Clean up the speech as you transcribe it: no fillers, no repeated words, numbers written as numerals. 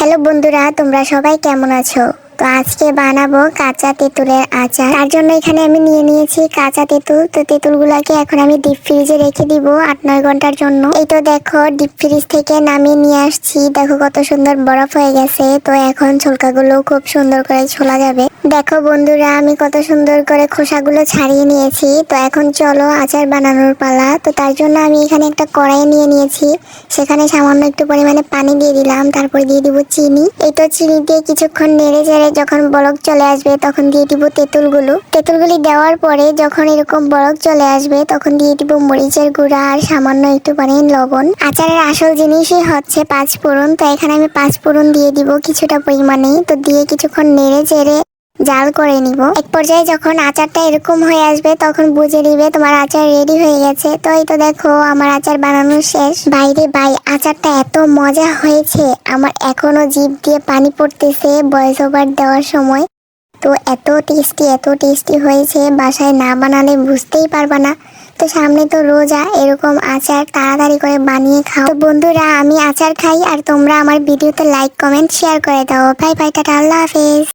Hello বন্ধুরা, তোমরা সবাই কেমন আছো? তো আজকে বানাবো কাঁচা তেঁতুলের আচার। তার জন্য এখানে আমি নিয়ে নিয়েছি কাঁচা তেঁতুল। তো তেঁতুলগুলোকে এখন আমি ডিপ ফ্রিজে রেখে দিব 8-9 ঘন্টার জন্য। এই তো দেখো ডিপ ফ্রিজ থেকে নামিয়ে নিয়ে আসছি। দেখো কত সুন্দর বরফ হয়ে গেছে। তো এখন ছোলকাগুলো খুব সুন্দর করে ছোলা যাবে। দেখো বন্ধুরা, আমি কত সুন্দর করে খোসাগুলো ছাড়িয়ে নিয়েছি। তো এখন চলো আচার বানানোর পালা। তো তার জন্য আমি এখানে একটা কড়াই নিয়ে নিয়েছি। সেখানে সামান্য একটু পরিমাণে পানি দিয়ে দিলাম, তারপরে দিয়ে দিব চিনি। এই তো চিনি দিয়ে কিছুক্ষণ নেড়ে চেড়ে যখন বলক চলে আসবে তখন দিয়ে দিব তেঁতুলগুলি দেওয়ার পরে যখন এরকম বলক চলে আসবে তখন দিয়ে দিব মরিচের গুঁড়া আর সামান্য একটু পরিমাণ লবণ। আচারের আসল জিনিসই হচ্ছে পাঁচফোড়ন। তো এখানে আমি পাঁচফোড়ন দিয়ে দিব কিছুটা পরিমাণে। তো দিয়ে কিছুক্ষণ নেড়ে চেড়ে জাল করে নিব। এক পর্যায়ে যখন আচারটা এরকম হয়ে আসবে তখন বুঝে নিবে তোমার আচার রেডি হয়ে গেছে। তো এই তো দেখো আমার আচার বানানো শেষ। বাইরে ভাই, আচারটা এত মজা হয়েছে, আমার এখনো জিভ দিয়ে পানি পড়তেছে ভয়েস ওভার দেওয়ার সময়। তো এত টেস্টি হয়েছে, বাসায় না বানালে বুঝতেই পারবা না। তো সামনে তো রোজা, এরকম আচার তাড়াতাড়ি করে বানিয়ে খাও। তো বন্ধুরা, আমি আচার খাই আর তোমরা আমার ভিডিওতে লাইক কমেন্ট শেয়ার করে দাও। বাই বাই, টাটা, আল্লাহ হাফেজ।